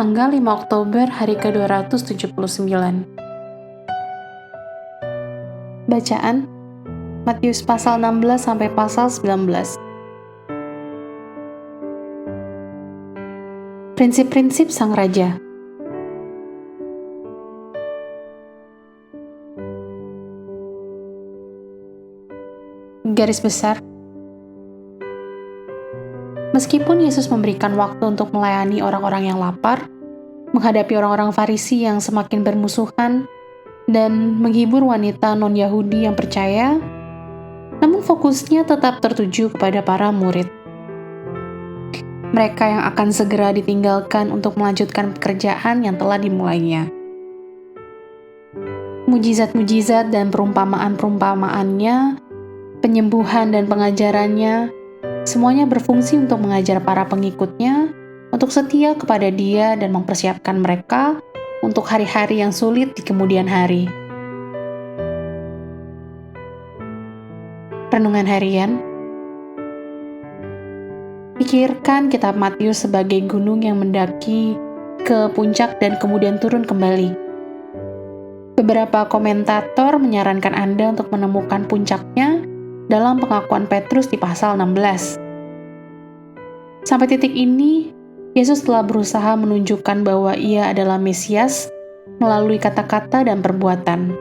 Tanggal 5 Oktober hari ke-279. Bacaan Matius pasal 16 sampai pasal 19. Prinsip-prinsip Sang Raja. Garis besar, meskipun Yesus memberikan waktu untuk melayani orang-orang yang lapar, menghadapi orang-orang Farisi yang semakin bermusuhan, dan menghibur wanita non-Yahudi yang percaya, namun fokusnya tetap tertuju kepada para murid. Mereka yang akan segera ditinggalkan untuk melanjutkan pekerjaan yang telah dimulainya. Mujizat-mujizat dan perumpamaan-perumpamaannya, penyembuhan dan pengajarannya, semuanya berfungsi untuk mengajar para pengikutnya untuk setia kepada Dia dan mempersiapkan mereka untuk hari-hari yang sulit di kemudian hari. Renungan harian. Pikirkan kitab Matius sebagai gunung yang mendaki ke puncak dan kemudian turun kembali. Beberapa komentator menyarankan Anda untuk menemukan puncaknya dalam pengakuan Petrus di pasal 16. Sampai titik ini, Yesus telah berusaha menunjukkan bahwa Ia adalah Mesias melalui kata-kata dan perbuatan.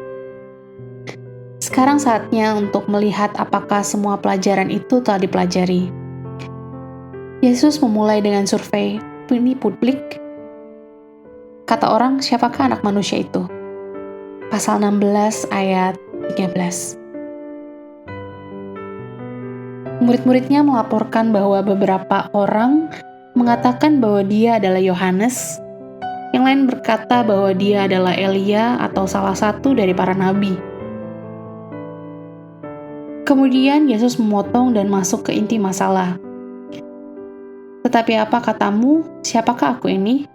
Sekarang saatnya untuk melihat apakah semua pelajaran itu telah dipelajari. Yesus memulai dengan survei opini publik. Kata orang, siapakah anak manusia itu? Pasal 16 ayat 13. Murid-muridnya melaporkan bahwa beberapa orang mengatakan bahwa dia adalah Yohanes, yang lain berkata bahwa dia adalah Elia atau salah satu dari para nabi. Kemudian Yesus memotong dan masuk ke inti masalah. Tetapi apa katamu, siapakah aku ini?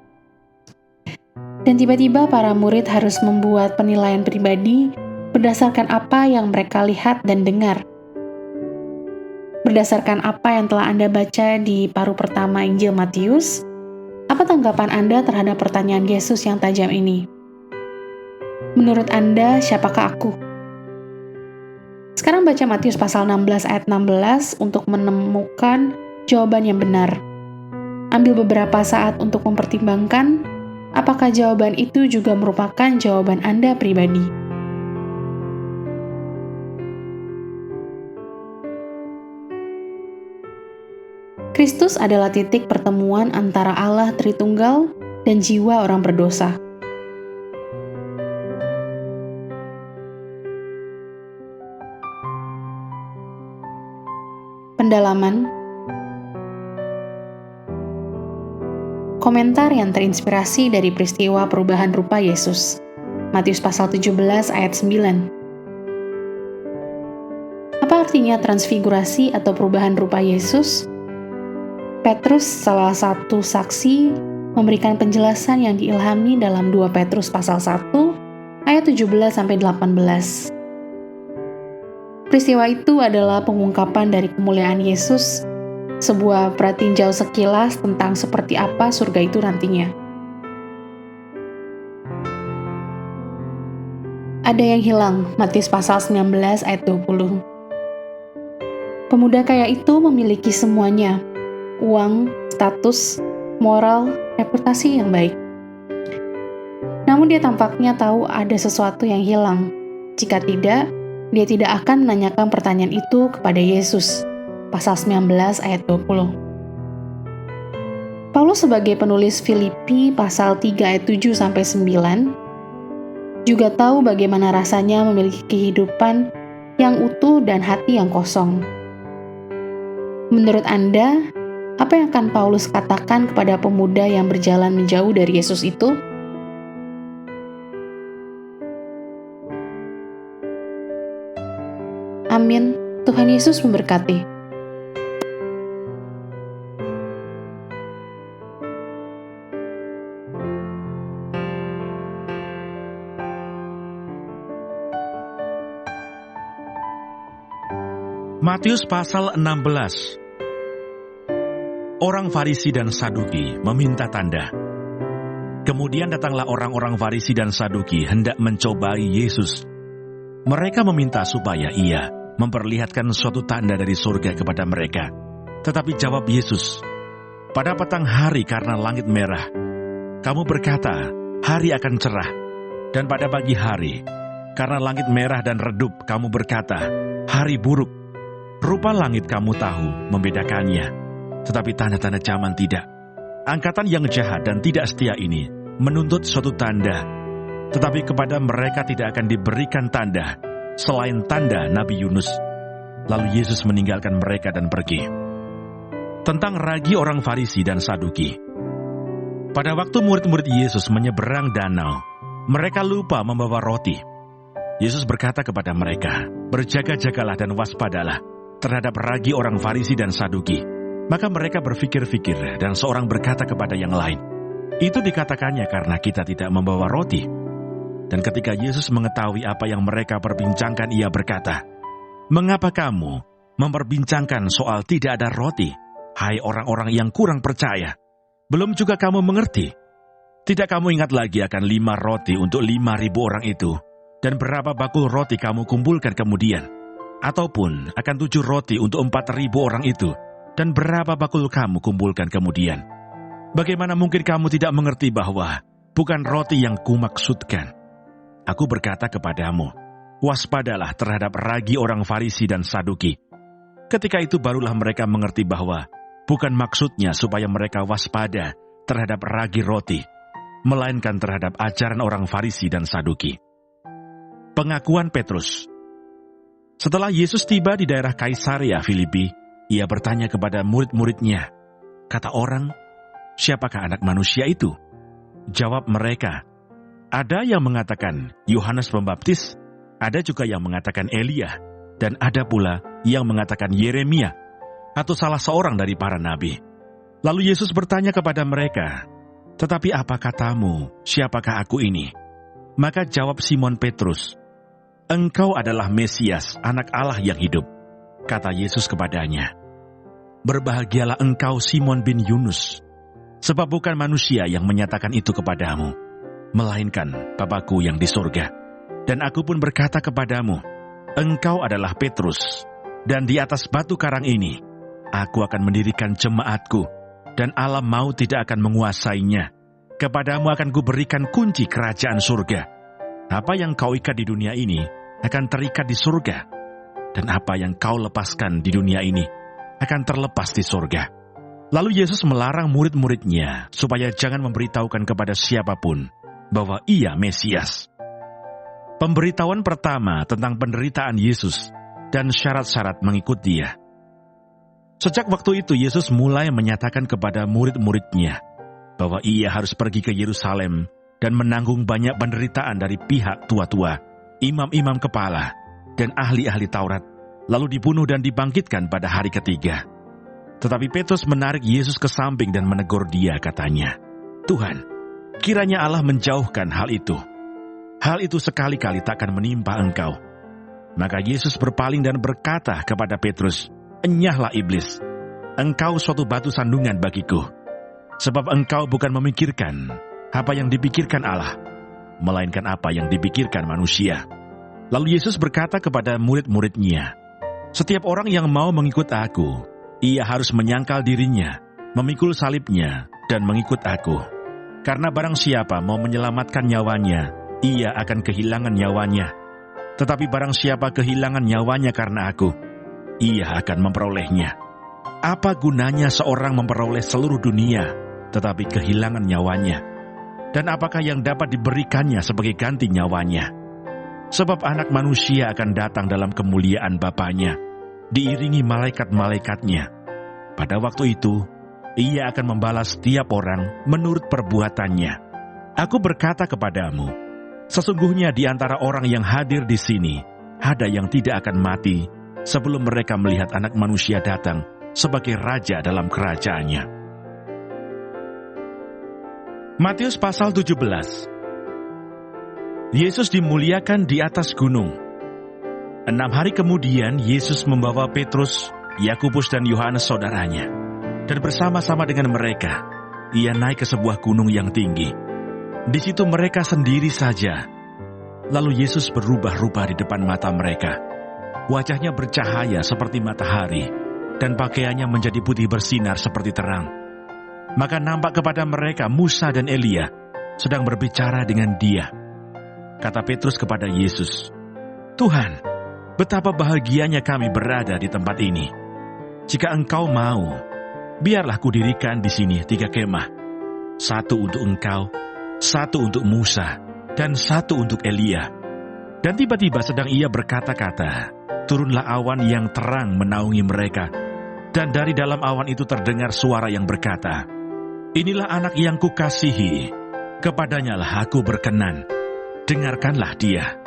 Dan tiba-tiba para murid harus membuat penilaian pribadi berdasarkan apa yang mereka lihat dan dengar. Berdasarkan apa yang telah Anda baca di paruh pertama Injil Matius, apa tanggapan Anda terhadap pertanyaan Yesus yang tajam ini? Menurut Anda, siapakah aku? Sekarang baca Matius pasal 16 ayat 16 untuk menemukan jawaban yang benar. Ambil beberapa saat untuk mempertimbangkan apakah jawaban itu juga merupakan jawaban Anda pribadi. Kristus adalah titik pertemuan antara Allah Tritunggal dan jiwa orang berdosa. Pendalaman. Komentar yang terinspirasi dari peristiwa perubahan rupa Yesus. Matius pasal 17 ayat 9. Apa artinya transfigurasi atau perubahan rupa Yesus? Petrus, salah satu saksi, memberikan penjelasan yang diilhami dalam 2 Petrus pasal 1 ayat 17-18. Peristiwa itu adalah pengungkapan dari kemuliaan Yesus, sebuah pratinjau sekilas tentang seperti apa surga itu nantinya. Ada yang hilang, Matius pasal 19 ayat 20. Pemuda kaya itu memiliki semuanya, uang, status, moral, reputasi yang baik. Namun dia tampaknya tahu ada sesuatu yang hilang. Jika tidak, dia tidak akan menanyakan pertanyaan itu kepada Yesus. Pasal 19 ayat 20. Paulus sebagai penulis Filipi pasal 3 ayat 7-9 juga tahu bagaimana rasanya memiliki kehidupan yang utuh dan hati yang kosong. Menurut Anda, apa yang akan Paulus katakan kepada pemuda yang berjalan menjauh dari Yesus itu? Amin. Tuhan Yesus memberkati. Matius pasal 16. Orang Farisi dan Saduki meminta tanda. Kemudian datanglah orang-orang Farisi dan Saduki hendak mencobai Yesus. Mereka meminta supaya Ia memperlihatkan suatu tanda dari surga kepada mereka. Tetapi jawab Yesus, "Pada petang hari karena langit merah, kamu berkata, hari akan cerah. Dan pada pagi hari, karena langit merah dan redup, kamu berkata, hari buruk. Rupa langit kamu tahu membedakannya, tetapi tanda-tanda zaman tidak. Angkatan yang jahat dan tidak setia ini menuntut suatu tanda, tetapi kepada mereka tidak akan diberikan tanda selain tanda Nabi Yunus." Lalu Yesus meninggalkan mereka dan pergi. Tentang ragi orang Farisi dan Saduki. Pada waktu murid-murid Yesus menyeberang danau, mereka lupa membawa roti. Yesus berkata kepada mereka, "Berjaga-jagalah dan waspadalah terhadap ragi orang Farisi dan Saduki." Maka mereka berfikir-fikir dan seorang berkata kepada yang lain, "Itu dikatakannya karena kita tidak membawa roti." Dan ketika Yesus mengetahui apa yang mereka perbincangkan, Ia berkata, "Mengapa kamu memperbincangkan soal tidak ada roti, hai orang-orang yang kurang percaya? Belum juga kamu mengerti? Tidak kamu ingat lagi akan 5 roti untuk 5.000 orang itu, dan berapa bakul roti kamu kumpulkan kemudian? Ataupun akan 7 roti untuk 4.000 orang itu, dan berapa bakul kamu kumpulkan kemudian? Bagaimana mungkin kamu tidak mengerti bahwa bukan roti yang kumaksudkan? Aku berkata kepadamu, waspadalah terhadap ragi orang Farisi dan Saduki." Ketika itu barulah mereka mengerti bahwa bukan maksudnya supaya mereka waspada terhadap ragi roti, melainkan terhadap ajaran orang Farisi dan Saduki. Pengakuan Petrus. Setelah Yesus tiba di daerah Kaisarea Filipi, Ia bertanya kepada murid-muridnya, "Kata orang, siapakah anak manusia itu?" Jawab mereka, "Ada yang mengatakan Yohanes Pembaptis, ada juga yang mengatakan Elia, dan ada pula yang mengatakan Yeremia, atau salah seorang dari para nabi." Lalu Yesus bertanya kepada mereka, "Tetapi apa katamu, siapakah aku ini?" Maka jawab Simon Petrus, "Engkau adalah Mesias, anak Allah yang hidup." Kata Yesus kepadanya, "Berbahagialah engkau Simon bin Yunus, sebab bukan manusia yang menyatakan itu kepadamu, melainkan Bapa-Ku yang di surga. Dan aku pun berkata kepadamu, engkau adalah Petrus, dan di atas batu karang ini, aku akan mendirikan jemaat-Ku, dan alam maut tidak akan menguasainya. Kepadamu akan Kuberikan kunci kerajaan surga. Apa yang kau ikat di dunia ini, akan terikat di surga. Dan apa yang kau lepaskan di dunia ini, akan terlepas di surga." Lalu Yesus melarang murid-muridnya supaya jangan memberitahukan kepada siapapun bahwa Ia Mesias. Pemberitahuan pertama tentang penderitaan Yesus dan syarat-syarat mengikut Dia. Sejak waktu itu Yesus mulai menyatakan kepada murid-muridnya bahwa Ia harus pergi ke Yerusalem dan menanggung banyak penderitaan dari pihak tua-tua, imam-imam kepala, dan ahli-ahli Taurat, lalu dibunuh dan dibangkitkan pada hari ketiga. Tetapi Petrus menarik Yesus ke samping dan menegur Dia, katanya, "Tuhan, kiranya Allah menjauhkan hal itu. Hal itu sekali-kali takkan menimpa engkau." Maka Yesus berpaling dan berkata kepada Petrus, "Enyahlah iblis, engkau suatu batu sandungan bagiku, sebab engkau bukan memikirkan apa yang dipikirkan Allah, melainkan apa yang dipikirkan manusia." Lalu Yesus berkata kepada murid-muridnya, "Setiap orang yang mau mengikut aku, ia harus menyangkal dirinya, memikul salibnya, dan mengikut aku. Karena barang siapa mau menyelamatkan nyawanya, ia akan kehilangan nyawanya. Tetapi barang siapa kehilangan nyawanya karena aku, ia akan memperolehnya. Apa gunanya seorang memperoleh seluruh dunia, tetapi kehilangan nyawanya? Dan apakah yang dapat diberikannya sebagai ganti nyawanya? Sebab anak manusia akan datang dalam kemuliaan Bapanya, diiringi malaikat-malaikatnya. Pada waktu itu, Ia akan membalas setiap orang menurut perbuatannya. Aku berkata kepadamu, sesungguhnya di antara orang yang hadir di sini, ada yang tidak akan mati sebelum mereka melihat Anak Manusia datang sebagai Raja dalam kerajaannya." Matius pasal 17. Yesus dimuliakan di atas gunung. 6 hari kemudian, Yesus membawa Petrus, Yakobus dan Yohanes saudaranya, dan bersama-sama dengan mereka, Ia naik ke sebuah gunung yang tinggi. Di situ mereka sendiri saja. Lalu Yesus berubah-ubah di depan mata mereka. Wajahnya bercahaya seperti matahari, dan pakaiannya menjadi putih bersinar seperti terang. Maka nampak kepada mereka Musa dan Elia sedang berbicara dengan Dia. Kata Petrus kepada Yesus, "Tuhan, betapa bahagianya kami berada di tempat ini. Jika Engkau mau, biarlah kudirikan di sini 3 kemah. 1 untuk Engkau, 1 untuk Musa, dan 1 untuk Elia." Dan tiba-tiba sedang ia berkata-kata, turunlah awan yang terang menaungi mereka. Dan dari dalam awan itu terdengar suara yang berkata, "Inilah anak yang kukasihi, kepadanyalah aku berkenan. Dengarkanlah dia."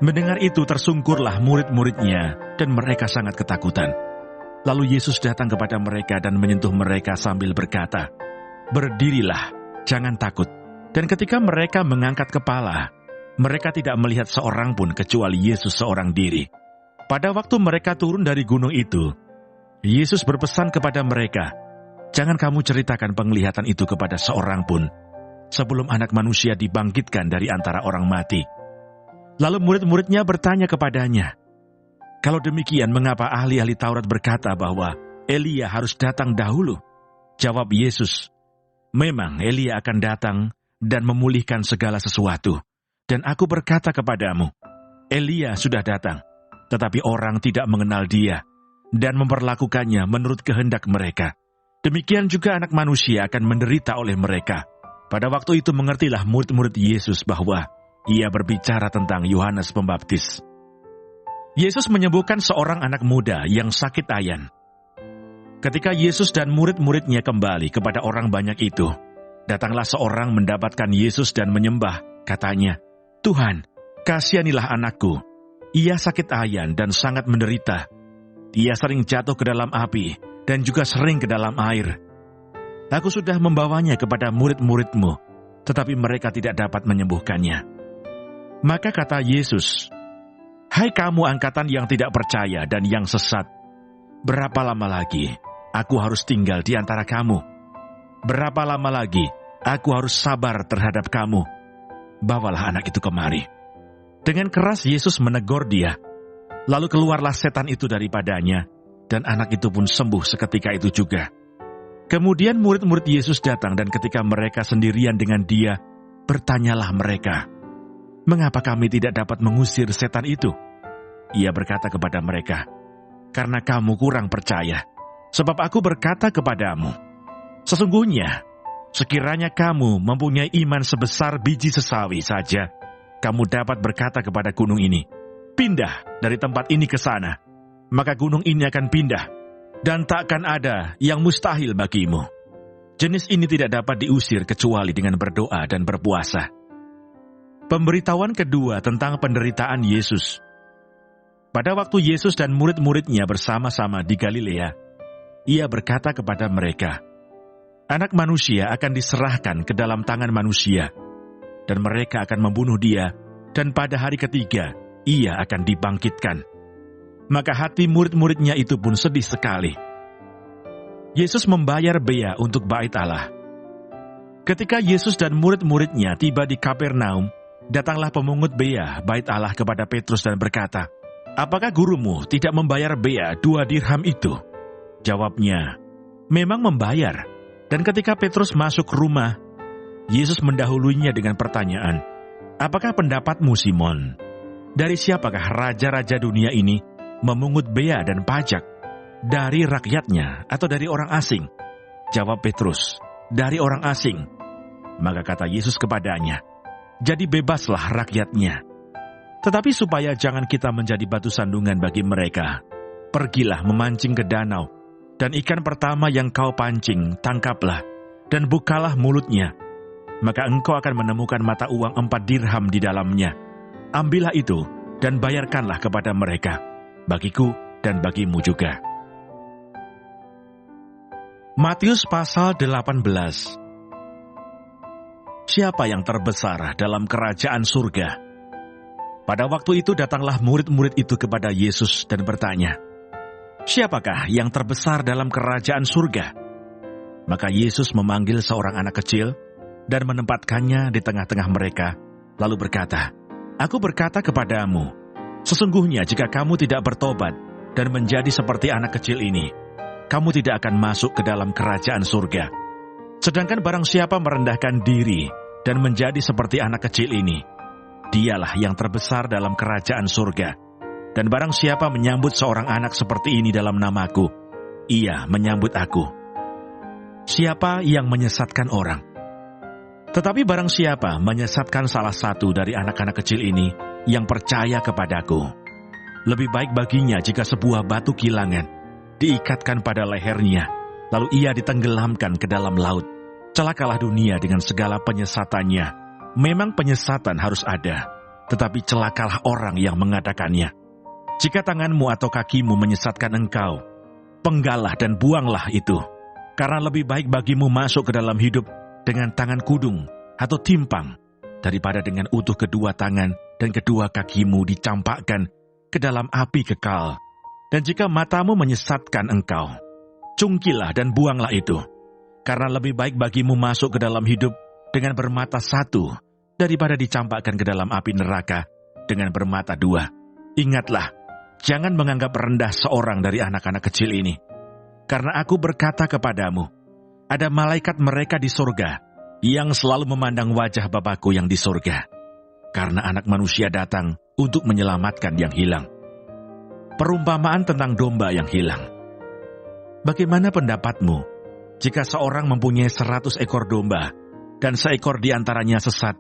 Mendengar itu tersungkurlah murid-muridnya, dan mereka sangat ketakutan. Lalu Yesus datang kepada mereka dan menyentuh mereka sambil berkata, "Berdirilah, jangan takut." Dan ketika mereka mengangkat kepala, mereka tidak melihat seorang pun kecuali Yesus seorang diri. Pada waktu mereka turun dari gunung itu, Yesus berpesan kepada mereka, "Jangan kamu ceritakan penglihatan itu kepada seorang pun, sebelum Anak Manusia dibangkitkan dari antara orang mati." Lalu murid-muridnya bertanya kepadanya, "Kalau demikian, mengapa ahli-ahli Taurat berkata bahwa Elia harus datang dahulu?" Jawab Yesus, "Memang Elia akan datang dan memulihkan segala sesuatu. Dan aku berkata kepadamu, Elia sudah datang, tetapi orang tidak mengenal dia dan memperlakukannya menurut kehendak mereka. Demikian juga Anak Manusia akan menderita oleh mereka." Pada waktu itu mengertilah murid-murid Yesus bahwa ia berbicara tentang Yohanes Pembaptis. Yesus menyembuhkan seorang anak muda yang sakit ayan. Ketika Yesus dan murid-muridnya kembali kepada orang banyak itu, datanglah seorang mendapatkan Yesus dan menyembah, katanya, "Tuhan, kasihanilah anakku. Ia sakit ayan dan sangat menderita. Ia sering jatuh ke dalam api dan juga sering ke dalam air. Aku sudah membawanya kepada murid-muridmu, tetapi mereka tidak dapat menyembuhkannya." Maka kata Yesus, "Hai kamu angkatan yang tidak percaya dan yang sesat, berapa lama lagi aku harus tinggal di antara kamu? Berapa lama lagi aku harus sabar terhadap kamu? Bawalah anak itu kemari." Dengan keras Yesus menegur dia. Lalu keluarlah setan itu daripadanya, dan anak itu pun sembuh seketika itu juga. Kemudian murid-murid Yesus datang, dan ketika mereka sendirian dengan dia, bertanyalah mereka, "Mengapa kami tidak dapat mengusir setan itu?" Ia berkata kepada mereka, "Karena kamu kurang percaya. Sebab aku berkata kepadamu, sesungguhnya, sekiranya kamu mempunyai iman sebesar biji sesawi saja, kamu dapat berkata kepada gunung ini, 'Pindah dari tempat ini ke sana,' maka gunung ini akan pindah, dan takkan ada yang mustahil bagimu. Jenis ini tidak dapat diusir kecuali dengan berdoa dan berpuasa." Pemberitahuan kedua tentang penderitaan Yesus. Pada waktu Yesus dan murid-muridnya bersama-sama di Galilea, ia berkata kepada mereka, "Anak Manusia akan diserahkan ke dalam tangan manusia, dan mereka akan membunuh dia, dan pada hari ketiga ia akan dibangkitkan." Maka hati murid-muridnya itu pun sedih sekali. Yesus membayar bea untuk bait Allah. Ketika Yesus dan murid-muridnya tiba di Kapernaum, datanglah pemungut bea bait Allah kepada Petrus dan berkata, "Apakah gurumu tidak membayar bea 2 dirham itu?" Jawabnya, "Memang membayar." Dan ketika Petrus masuk rumah, Yesus mendahuluinya dengan pertanyaan, "Apakah pendapatmu, Simon? Dari siapakah raja-raja dunia ini memungut bea dan pajak? Dari rakyatnya atau dari orang asing?" Jawab Petrus, "Dari orang asing." Maka kata Yesus kepadanya, "Jadi bebaslah rakyatnya. Tetapi supaya jangan kita menjadi batu sandungan bagi mereka, pergilah memancing ke danau, dan ikan pertama yang kau pancing, tangkaplah, dan bukalah mulutnya. Maka engkau akan menemukan mata uang 4 dirham di dalamnya. Ambillah itu, dan bayarkanlah kepada mereka, bagiku dan bagimu juga." Matius pasal 18. Siapa yang terbesar dalam kerajaan surga? Pada waktu itu datanglah murid-murid itu kepada Yesus dan bertanya, "Siapakah yang terbesar dalam kerajaan surga?" Maka Yesus memanggil seorang anak kecil, dan menempatkannya di tengah-tengah mereka, lalu berkata, "Aku berkata kepadamu, sesungguhnya jika kamu tidak bertobat dan menjadi seperti anak kecil ini, kamu tidak akan masuk ke dalam kerajaan surga. Sedangkan barang siapa merendahkan diri dan menjadi seperti anak kecil ini, dialah yang terbesar dalam kerajaan surga. Dan barang siapa menyambut seorang anak seperti ini dalam namaku, ia menyambut aku. Siapa yang menyesatkan orang? Tetapi barang siapa menyesatkan salah satu dari anak-anak kecil ini yang percaya kepadaku, lebih baik baginya jika sebuah batu kilangan diikatkan pada lehernya, lalu ia ditenggelamkan ke dalam laut. Celakalah dunia dengan segala penyesatannya. Memang penyesatan harus ada, tetapi celakalah orang yang mengadakannya. Jika tanganmu atau kakimu menyesatkan engkau, penggalah dan buanglah itu. Karena lebih baik bagimu masuk ke dalam hidup dengan tangan kudung atau timpang, daripada dengan utuh kedua tangan dan kedua kakimu dicampakkan ke dalam api kekal. Dan jika matamu menyesatkan engkau, cungkilah dan buanglah itu. Karena lebih baik bagimu masuk ke dalam hidup dengan bermata satu, daripada dicampakkan ke dalam api neraka dengan bermata dua. Ingatlah, jangan menganggap rendah seorang dari anak-anak kecil ini. Karena aku berkata kepadamu, ada malaikat mereka di surga yang selalu memandang wajah Bapakku yang di surga. Karena anak manusia datang untuk menyelamatkan yang hilang. Perumpamaan tentang domba yang hilang. Bagaimana pendapatmu jika seorang mempunyai 100 ekor domba dan seekor di antaranya sesat?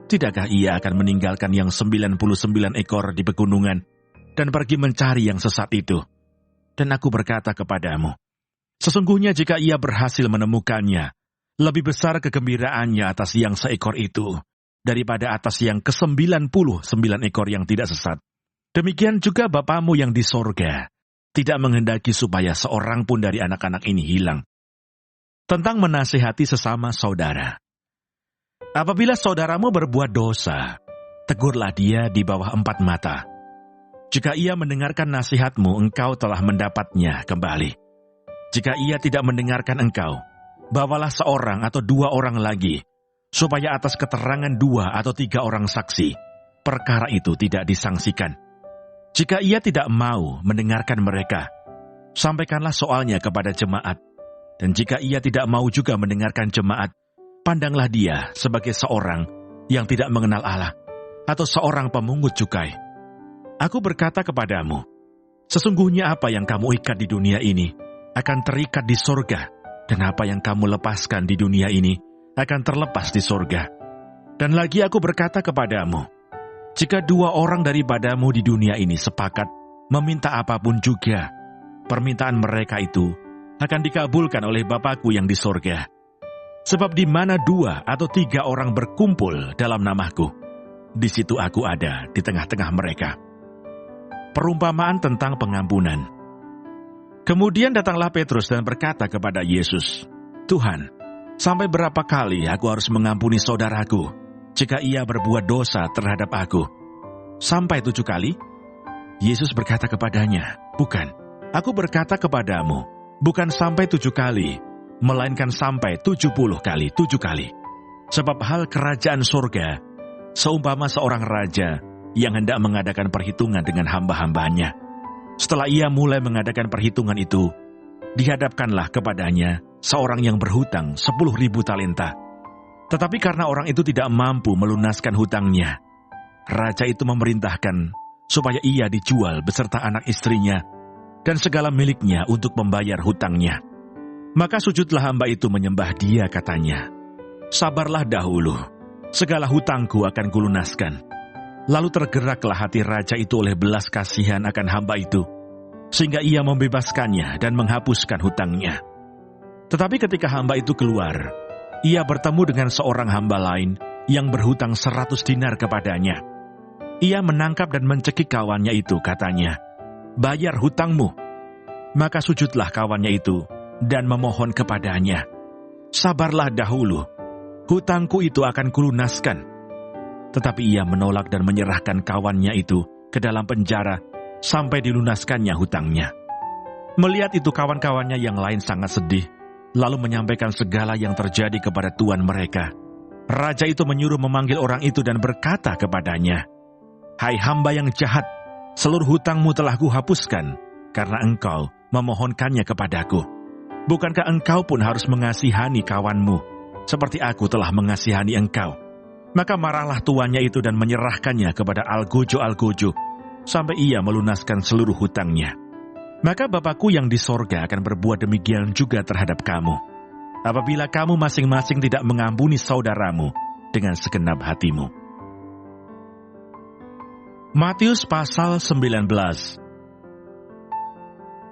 Tidakkah ia akan meninggalkan yang 99 ekor di pegunungan dan pergi mencari yang sesat itu? Dan aku berkata kepadamu, sesungguhnya jika ia berhasil menemukannya, lebih besar kegembiraannya atas yang seekor itu daripada atas yang ke-99 ekor yang tidak sesat. Demikian juga Bapamu yang di sorga tidak menghendaki supaya seorang pun dari anak-anak ini hilang. Tentang menasihati sesama saudara. Apabila saudaramu berbuat dosa, tegurlah dia di bawah 4 mata. Jika ia mendengarkan nasihatmu, engkau telah mendapatnya kembali. Jika ia tidak mendengarkan engkau, bawalah seorang atau 2 orang lagi, supaya atas keterangan 2 atau 3 orang saksi, perkara itu tidak disangsikan. Jika ia tidak mau mendengarkan mereka, sampaikanlah soalnya kepada jemaat. Dan jika ia tidak mau juga mendengarkan jemaat, pandanglah dia sebagai seorang yang tidak mengenal Allah, atau seorang pemungut cukai. Aku berkata kepadamu, sesungguhnya apa yang kamu ikat di dunia ini akan terikat di sorga, dan apa yang kamu lepaskan di dunia ini akan terlepas di sorga. Dan lagi aku berkata kepadamu, jika 2 orang daripadamu di dunia ini sepakat meminta apapun juga, permintaan mereka itu akan dikabulkan oleh Bapakku yang di sorga. Sebab di mana 2 atau 3 orang berkumpul dalam namaku, di situ aku ada di tengah-tengah mereka. Perumpamaan tentang pengampunan. Kemudian datanglah Petrus dan berkata kepada Yesus, Tuhan, sampai berapa kali aku harus mengampuni saudaraku jika ia berbuat dosa terhadap aku? Sampai 7 kali? Yesus berkata kepadanya, bukan, aku berkata kepadamu, bukan sampai 7 kali, melainkan sampai 70 kali 7 kali. Sebab hal kerajaan surga seumpama seorang raja yang hendak mengadakan perhitungan dengan hamba-hambanya. Setelah ia mulai mengadakan perhitungan itu, dihadapkanlah kepadanya seorang yang berhutang 10.000 talenta. Tetapi karena orang itu tidak mampu melunaskan hutangnya, raja itu memerintahkan supaya ia dijual beserta anak istrinya dan segala miliknya untuk membayar hutangnya. Maka sujudlah hamba itu menyembah dia, katanya, sabarlah dahulu, segala hutangku akan kulunaskan. Lalu tergeraklah hati raja itu oleh belas kasihan akan hamba itu, sehingga ia membebaskannya dan menghapuskan hutangnya. Tetapi ketika hamba itu keluar, ia bertemu dengan seorang hamba lain yang berhutang 100 dinar kepadanya. Ia menangkap dan mencekik kawannya itu, katanya, bayar hutangmu. Maka sujudlah kawannya itu dan memohon kepadanya, sabarlah dahulu, hutangku itu akan kulunaskan. Tetapi ia menolak dan menyerahkan kawannya itu ke dalam penjara sampai dilunaskannya hutangnya. Melihat itu kawan-kawannya yang lain sangat sedih, lalu menyampaikan segala yang terjadi kepada tuan mereka. Raja itu menyuruh memanggil orang itu dan berkata kepadanya, "Hai hamba yang jahat, seluruh hutangmu telah kuhapuskan, karena engkau memohonkannya kepadaku. Bukankah engkau pun harus mengasihani kawanmu, seperti aku telah mengasihani engkau?" Maka marahlah tuannya itu dan menyerahkannya kepada algojo-algojo, sampai ia melunaskan seluruh hutangnya. Maka Bapakku yang di sorga akan berbuat demikian juga terhadap kamu, apabila kamu masing-masing tidak mengampuni saudaramu dengan segenap hatimu. Matius pasal 19.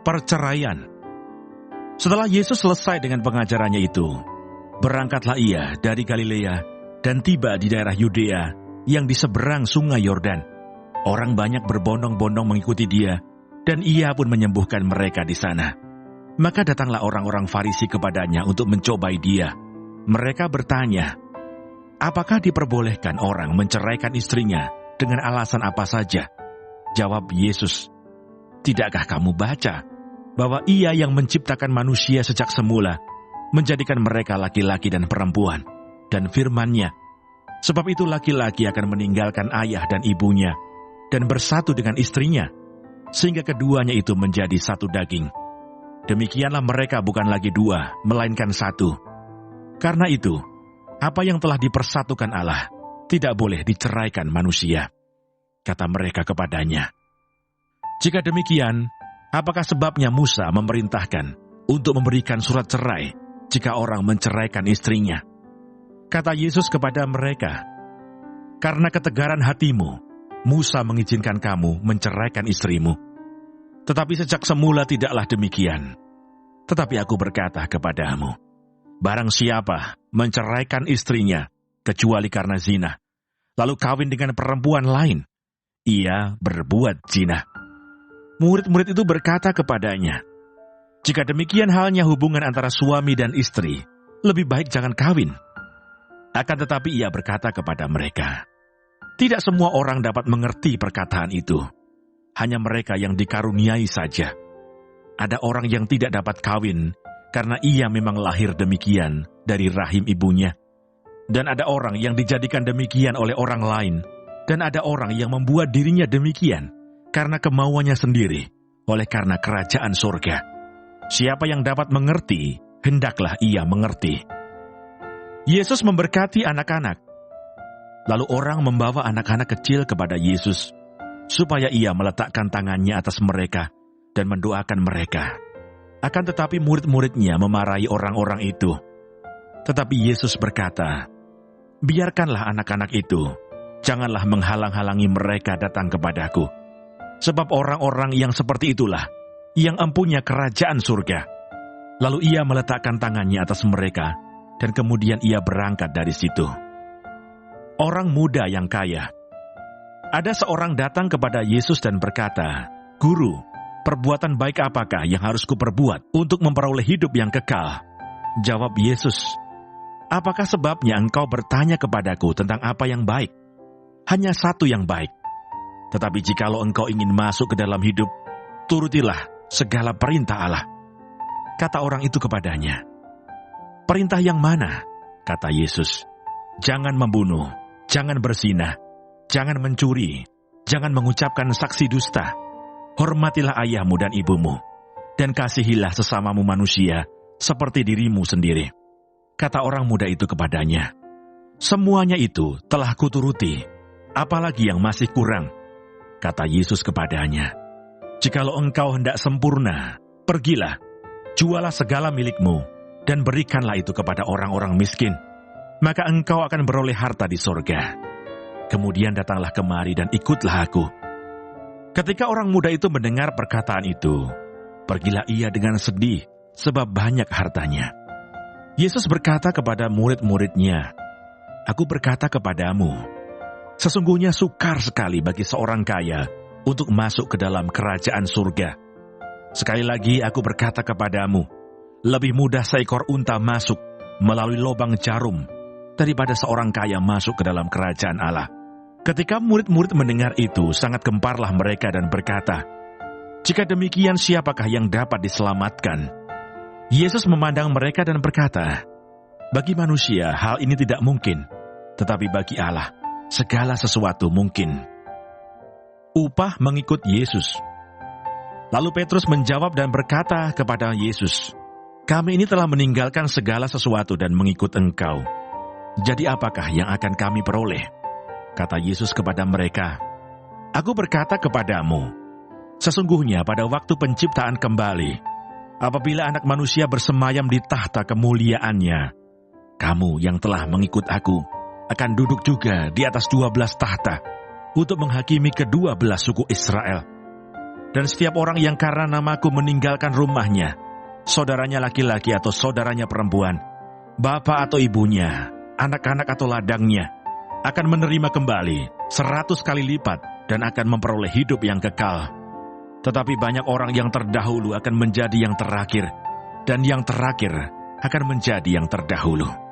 Perceraian. Setelah Yesus selesai dengan pengajarannya itu, berangkatlah ia dari Galilea dan tiba di daerah Yudea yang di seberang sungai Yordan. Orang banyak berbondong-bondong mengikuti dia, dan ia pun menyembuhkan mereka di sana. Maka datanglah orang-orang Farisi kepadanya untuk mencobai dia. Mereka bertanya, "Apakah diperbolehkan orang menceraikan istrinya dengan alasan apa saja?" Jawab Yesus, "Tidakkah kamu baca bahwa Ia yang menciptakan manusia sejak semula, menjadikan mereka laki-laki dan perempuan, dan firman-Nya, sebab itu laki-laki akan meninggalkan ayah dan ibunya, dan bersatu dengan istrinya, sehingga keduanya itu menjadi satu daging. Demikianlah mereka bukan lagi dua, melainkan satu. Karena itu, apa yang telah dipersatukan Allah, tidak boleh diceraikan manusia." Kata mereka kepadanya, "Jika demikian, apakah sebabnya Musa memerintahkan untuk memberikan surat cerai jika orang menceraikan istrinya?" Kata Yesus kepada mereka, "Karena ketegaran hatimu, Musa mengizinkan kamu menceraikan istrimu. Tetapi sejak semula tidaklah demikian. Tetapi aku berkata kepadamu, barang siapa menceraikan istrinya, kecuali karena zina, lalu kawin dengan perempuan lain, ia berbuat zina." Murid-murid itu berkata kepadanya, "Jika demikian halnya hubungan antara suami dan istri, lebih baik jangan kawin." Akan tetapi ia berkata kepada mereka, "Tidak semua orang dapat mengerti perkataan itu. Hanya mereka yang dikaruniai saja. Ada orang yang tidak dapat kawin karena ia memang lahir demikian dari rahim ibunya. Dan ada orang yang dijadikan demikian oleh orang lain. Dan ada orang yang membuat dirinya demikian karena kemauannya sendiri, oleh karena kerajaan surga. Siapa yang dapat mengerti, hendaklah ia mengerti." Yesus memberkati anak-anak. Lalu orang membawa anak-anak kecil kepada Yesus, supaya ia meletakkan tangannya atas mereka dan mendoakan mereka. Akan tetapi murid-muridnya memarahi orang-orang itu. Tetapi Yesus berkata, "Biarkanlah anak-anak itu, janganlah menghalang-halangi mereka datang kepadaku. Sebab orang-orang yang seperti itulah yang empunya kerajaan surga." Lalu ia meletakkan tangannya atas mereka, dan kemudian ia berangkat dari situ. Orang muda yang kaya. Ada seorang datang kepada Yesus dan berkata, "Guru, perbuatan baik apakah yang harus kuperbuat untuk memperoleh hidup yang kekal?" Jawab Yesus, "Apakah sebabnya engkau bertanya kepadaku tentang apa yang baik? Hanya satu yang baik. Tetapi jikalau engkau ingin masuk ke dalam hidup, turutilah segala perintah Allah." Kata orang itu kepadanya, "Perintah yang mana?" Kata Yesus, "Jangan membunuh, jangan berzina, jangan mencuri, jangan mengucapkan saksi dusta. Hormatilah ayahmu dan ibumu, dan kasihilah sesamamu manusia seperti dirimu sendiri." Kata orang muda itu kepadanya, "Semuanya itu telah kuturuti, apalagi yang masih kurang?" Kata Yesus kepadanya, "Jikalau engkau hendak sempurna, pergilah, jualah segala milikmu, dan berikanlah itu kepada orang-orang miskin, maka engkau akan beroleh harta di sorga. Kemudian datanglah kemari dan ikutlah aku." Ketika orang muda itu mendengar perkataan itu, pergilah ia dengan sedih, sebab banyak hartanya. Yesus berkata kepada murid-muridnya, "Aku berkata kepadamu, sesungguhnya sukar sekali bagi seorang kaya untuk masuk ke dalam kerajaan surga. Sekali lagi aku berkata kepadamu, lebih mudah seekor unta masuk melalui lubang jarum daripada seorang kaya masuk ke dalam kerajaan Allah." Ketika murid-murid mendengar itu, sangat gemparlah mereka dan berkata, "Jika demikian, siapakah yang dapat diselamatkan?" Yesus memandang mereka dan berkata, "Bagi manusia hal ini tidak mungkin, tetapi bagi Allah, segala sesuatu mungkin. Upah mengikut Yesus. Lalu Petrus menjawab dan berkata kepada Yesus, "Kami ini telah meninggalkan segala sesuatu dan mengikut Engkau. Jadi apakah yang akan kami peroleh?" Kata Yesus kepada mereka, "Aku berkata kepadamu, sesungguhnya pada waktu penciptaan kembali, apabila Anak Manusia bersemayam di tahta kemuliaannya, kamu yang telah mengikut Aku akan duduk juga di atas 12 tahta untuk menghakimi kedua belah suku Israel. Dan setiap orang yang karena namaku meninggalkan rumahnya, saudaranya laki-laki atau saudaranya perempuan, bapak atau ibunya, anak-anak atau ladangnya, akan menerima kembali 100 kali lipat dan akan memperoleh hidup yang kekal. Tetapi banyak orang yang terdahulu akan menjadi yang terakhir, dan yang terakhir akan menjadi yang terdahulu."